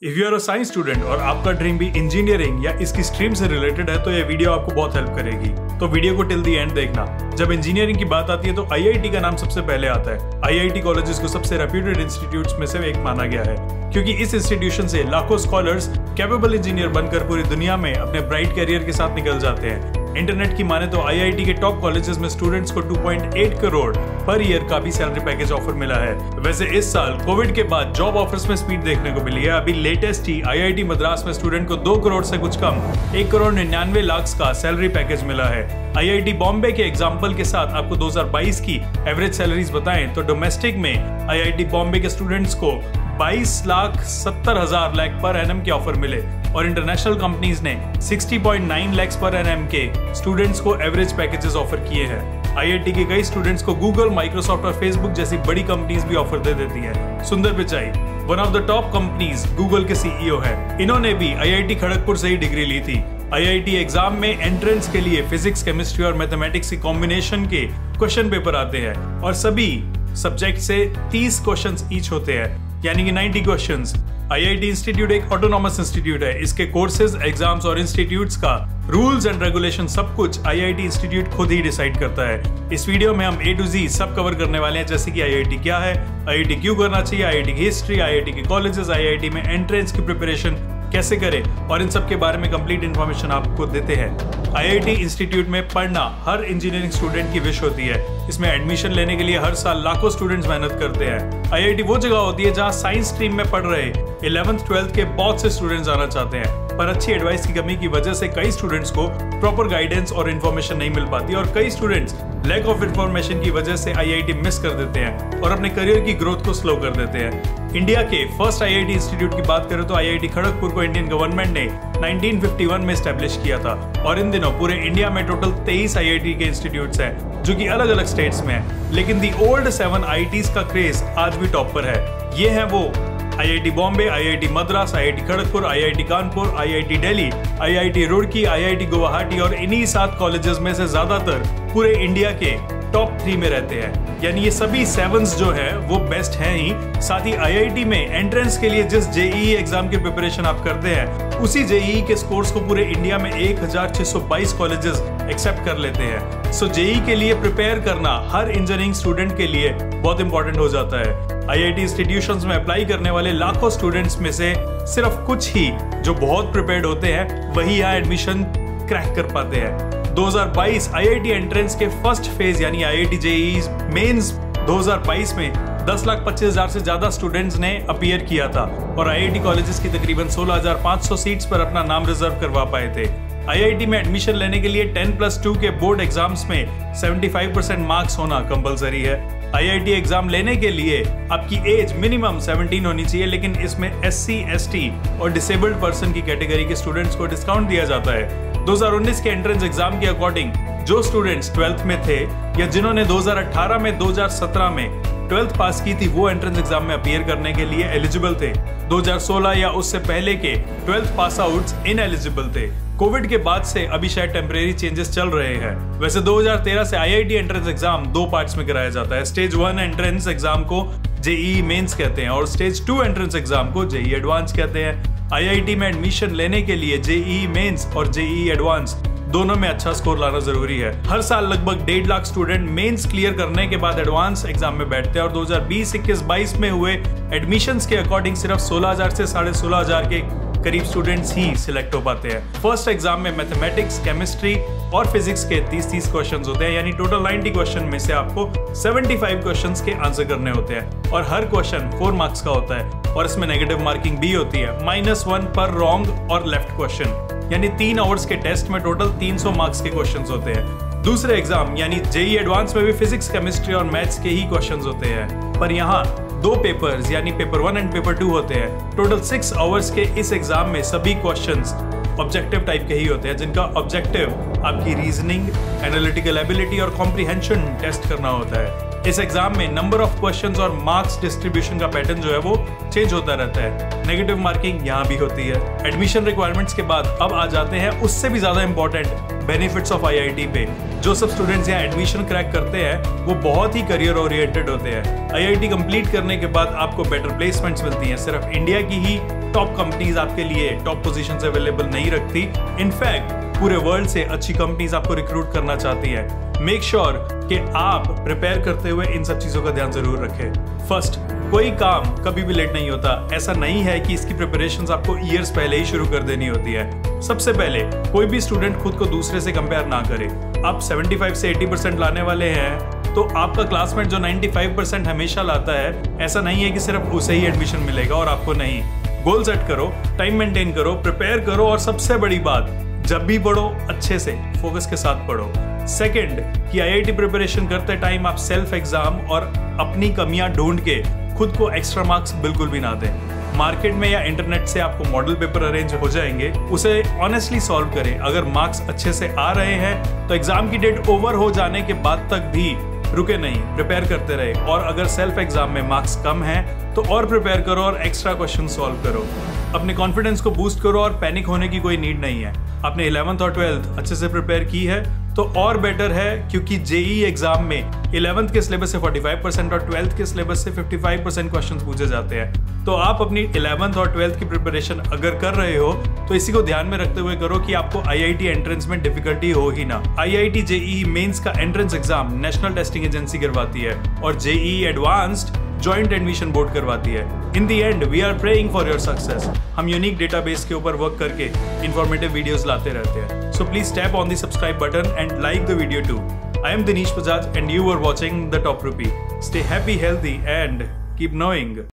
If you are a science student और आपका dream भी इंजीनियरिंग या इसकी स्ट्रीम से रिलेटेड है तो ये वीडियो आपको बहुत हेल्प करेगी। तो वीडियो को टिल दी एंड देखना। जब इंजीनियरिंग की बात आती है तो आईआईटी का नाम सबसे पहले आता है। आईआईटी कॉलेजेस को सबसे रेप्यूटेड इंस्टीट्यूट्स में से एक माना गया है क्योंकि इस इंस्टीट्यूशन से लाखों स्कॉलर्स कैपेबल इंजीनियर बनकर पूरी दुनिया में अपने ब्राइट करियर के साथ निकल जाते हैं। इंटरनेट की माने तो आईआईटी के टॉप कॉलेजेस में स्टूडेंट्स को 2.8 करोड़ पर ईयर का भी सैलरी पैकेज ऑफर मिला है। वैसे इस साल कोविड के बाद जॉब ऑफर्स में स्पीड देखने को मिली है। अभी लेटेस्ट ही आईआईटी मद्रास में स्टूडेंट को 2 करोड़ से कुछ कम 1 करोड़ 99 लाख का सैलरी पैकेज मिला है। आईआईटी बॉम्बे के एग्जाम्पल के साथ आपको 2022 की एवरेज सैलरीज बताएं तो डोमेस्टिक में आईआईटी बॉम्बे के स्टूडेंट्स को 22,70,000 लाख पर एनएम के ऑफर मिले और इंटरनेशनल कंपनीज ने 60.9 लाख पर एनएम के स्टूडेंट्स को एवरेज पैकेजेस ऑफर किए हैं। आईआईटी के कई स्टूडेंट्स को गूगल, माइक्रोसॉफ्ट और फेसबुक जैसी बड़ी कंपनीज भी ऑफर दे देती हैं। सुंदर Pichai one of the top companies Google के सीईओ हैं। इन्होंने भी आईआईटी खड़गपुर से ही डिग्री ली थी। आईआईटी एग्जाम में एंट्रेंस के लिए फिजिक्स, केमिस्ट्री और मैथमेटिक्स की कॉम्बिनेशन के क्वेश्चन पेपर आते हैं और सभी सब्जेक्ट से 30 क्वेश्चंस ईच होते हैं, यानी कि 90 क्वेश्चंस। आईआईटी इंस्टीट्यूट एक ऑटोनॉमस इंस्टीट्यूट है। इसके कोर्सेज, एग्जाम्स और इंस्टीट्यूट्स का रूल्स एंड रेगुलेशन सब कुछ आईआईटी इंस्टीट्यूट खुद ही डिसाइड करता है। इस वीडियो में हम A to Z सब कवर करने वाले हैं, जैसे कि आईआईटी क्या है, आईआईटी क्यों करना चाहिए, आईआईटी की हिस्ट्री, आईआईटी के कॉलेजेस, आईआईटी में एंट्रेंस की प्रिपरेशन कैसे करें और इन सब के बारे में कंप्लीट इन्फॉर्मेशन आपको देते हैं। आईआईटी इंस्टीट्यूट में पढ़ना हर इंजीनियरिंग स्टूडेंट की विश होती है। इसमें एडमिशन लेने के लिए हर साल लाखों स्टूडेंट्स मेहनत करते हैं। आईआईटी वो जगह होती है जहां साइंस स्ट्रीम में पढ़ रहे 11th 12th के बहुत से स्टूडेंट्स आना चाहते हैं, पर अच्छी एडवाइस की कमी की वजह से कई स्टूडेंट्स को प्रॉपर गाइडेंस और इन्फॉर्मेशन नहीं मिल पाती और कई स्टूडेंट्स लैक ऑफ इन्फॉर्मेशन की वजह से आईआईटी मिस कर देते हैं और अपने करियर की ग्रोथ को स्लो कर देते हैं। इंडिया के फर्स्ट आईआईटी इंस्टीट्यूट की बात करें तो आईआईटी खड़गपुर को इंडियन गवर्नमेंट ने 1951 में एस्टेब्लिश किया था और इन दिनों पूरे इंडिया में टोटल 23 आईआईटी के इंस्टीट्यूट्स हैं जो कि अलग अलग स्टेट्स में हैं। लेकिन दी ओल्ड 7 आईआईटीज का क्रेज आज भी टॉप पर है। ये हैं वो IIT Bombay, IIT Madras, IIT Kharagpur, IIT Kanpur, IIT Delhi, IIT Roorkee, IIT Guwahati और इन्हीं 7 कॉलेजेस में से ज्यादातर पूरे इंडिया के टॉप 3 में रहते हैं। यानी ये सभी 7s जो है वो बेस्ट हैं ही। साथ ही आईआईटी में एंट्रेंस के लिए जिस जेईई एग्जाम की प्रिपरेशन आप करते हैं उसी जेईई के स्कोर्स को पूरे इंडिया में 1622 कॉलेजेस एक्सेप्ट कर लेते हैं। सो जेईई के लिए प्रिपेयर करना हर इंजीनियरिंग स्टूडेंट के लिए बहुत इंपॉर्टेंट हो जाता है। आईआईटी इंस्टीट्यूशंस में अप्लाई करने वाले लाखों स्टूडेंट्स में से सिर्फ कुछ ही जो बहुत प्रिपेयर्ड होते हैं वही यहाँ एडमिशन क्रैक कर पाते हैं। 2022 आईआईटी एंट्रेंस के फर्स्ट फेज यानी आईआईटी जेईई मेंस 2022 में 10,25,000 से ज्यादा स्टूडेंट्स ने अपीयर किया था और आईआईटी कॉलेजेस की तकरीबन 16,500 सीट्स पर अपना नाम रिजर्व करवा पाए थे। आईआईटी में एडमिशन लेने के लिए 10+2 के बोर्ड एग्जाम्स में 75% मार्क्स होना कंपलसरी है। आईआईटी एग्जाम लेने के लिए आपकी एज मिनिमम 17 होनी चाहिए, लेकिन इसमें SC, ST और डिसेबल्ड पर्सन की कैटेगरी के स्टूडेंट्स को डिस्काउंट दिया जाता है। 2019 के एंट्रेंस एग्जाम के अकॉर्डिंग जो स्टूडेंट्स 12th में थे या जिन्होंने 2018 में 2017 में 12th पास की थी वो एंट्रेंस एग्जाम में अपीयर करने के लिए एलिजिबल थे। 2016 या उससे पहले के 12th पास आउट्स इनएलिजिबल थे। कोविड के बाद से अभी शायद टेम्परेरी चेंजेस चल रहे हैं। वैसे 2013 से आईआईटी एंट्रेंस एग्जाम 2 पार्ट्स में कराया जाता है। स्टेज 1 एंट्रेंस एग्जाम को जेईई मेंस कहते हैं और स्टेज 2 एंट्रेंस एग्जाम को जेईई एडवांस कहते हैं। आईआईटी में एडमिशन लेने के लिए जेईई मेंस और जेईई एडवांस दोनों में अच्छा स्कोर लाना जरूरी है। हर साल लगभग 1.5 लाख स्टूडेंट मेंस क्लियर करने के बाद एडवांस एग्जाम में बैठते हैं और 2020, 21, 22 में हुए एडमिशंस के अकॉर्डिंग सिर्फ 16,000 से 16,500 के करीब स्टूडेंट्स ही सिलेक्ट हो पाते हैं। फर्स्ट एग्जाम में मैथमेटिक्स, केमिस्ट्री और फिजिक्स के 30 क्वेश्चंस होते हैं, यानी टोटल 90 क्वेश्चन में से आपको 75 क्वेश्चंस के आंसर करने होते हैं और हर क्वेश्चन 4 मार्क्स का होता है और इसमें नेगेटिव मार्किंग भी होती है, -1 पर रॉन्ग और लेफ्ट क्वेश्चन। यानी 3 आवर्स के टेस्ट में टोटल 300 मार्क्स के क्वेश्चंस होते हैं। दूसरे एग्जाम यानी जेईई एडवांस में भी फिजिक्स, केमिस्ट्री और मैथ्स के ही क्वेश्चंस होते हैं, पर यहाँ 2 पेपर्स यानी पेपर 1 एंड पेपर 2 होते हैं। टोटल 6 आवर्स के इस एग्जाम में सभी क्वेश्चंस ऑब्जेक्टिव टाइप के ही होते हैं, जिनका ऑब्जेक्टिव आपकी रीजनिंग, एनालिटिकल एबिलिटी और कॉम्प्रिहेंशन टेस्ट करना होता है। इस एग्जाम में नंबर ऑफ क्वेश्चंस और मार्क्स डिस्ट्रीब्यूशन का पैटर्न जो है वो चेंज होता रहता है। नेगेटिव मार्किंग यहाँ भी होती है। एडमिशन रिक्वायरमेंट्स के बाद अब आ जाते हैं उससे भी ज्यादा इंपॉर्टेंट बेनिफिट्स ऑफ आईआईटी पे। जो सब स्टूडेंट्स यहाँ एडमिशन क्रैक करते हैं वो बहुत ही करियर ओरिएंटेड होते हैं। आईआईटी कंप्लीट करने के बाद आपको बेटर प्लेसमेंट्स मिलती हैं। सिर्फ इंडिया की ही टॉप कंपनीज आपके लिए टॉप पोजीशंस अवेलेबल नहीं रखती। इनफैक्ट पूरे वर्ल्ड से अच्छी कंपनीज आपको रिक्रूट करना चाहती है। मेक श्योर कि आप प्रिपेयर करते हुए इन सब चीजों का ध्यान जरूर रखें। फर्स्ट, कोई काम कभी भी लेट नहीं होता। ऐसा नहीं है कि इसकी प्रिपरेशंस आपको ईयर्स पहले ही शुरू कर देनी होती है। सबसे पहले कोई भी स्टूडेंट खुद को दूसरे से कंपेयर ना करे। आप 75 से 80% लाने वाले हैं तो आपका क्लासमेट जो 95% हमेशा लाता है, ऐसा नहीं है कि सिर्फ उसे ही एडमिशन मिलेगा और आपको नहीं। गोल सेट करो, टाइम मेंटेन करो, प्रिपेयर करो और सबसे बड़ी बात, जब भी पढ़ो अच्छे से फोकस के साथ पढ़ो। सेकंड, कि आईआईटी प्रिपरेशन करते टाइम आप सेल्फ एग्जाम और अपनी कमियां ढूंढ के खुद को एक्स्ट्रा मार्क्स बिल्कुल भी ना दें। मार्केट में या इंटरनेट से आपको मॉडल पेपर अरेंज हो जाएंगे, उसे ऑनेस्टली सॉल्व करें। अगर मार्क्स अच्छे से आ रहे हैं तो एग्जाम की डेट ओवर हो जाने के बाद तक भी रुके नहीं, प्रिपेयर करते रहे। और अगर सेल्फ एग्जाम में मार्क्स कम हैं तो और प्रिपेयर करो और एक्स्ट्रा क्वेश्चन सॉल्व करो। अपने कॉन्फिडेंस को बूस्ट करो और पैनिक होने की कोई नीड नहीं है। आपने 11th और 12th अच्छे से प्रिपेयर की है तो और बेटर है, क्योंकि जेईई एग्जाम में 11th के सिलेबस से 45% और 12th के सिलेबस से 55% क्वेश्चंस पूछे जाते हैं। तो आप अपनी 11th और 12th की प्रिपरेशन अगर कर रहे हो तो इसी को ध्यान में रखते हुए करो कि आपको आईआईटी एंट्रेंस में डिफिकल्टी हो ही ना। आईआईटी जेईई मेंस का entrance exam national testing agency करवाती है और JEE advanced joint admission board करवाती है। In the end we are praying for your success. हम यूनिक डेटाबेस के ऊपर वर्क करके इंफॉर्मेटिव वीडियोस लाते रहते हैं। So please tap on the subscribe button and like the video too. I am Dinesh Bajaj and you were watching The Top Rupee. Stay happy, healthy and keep knowing.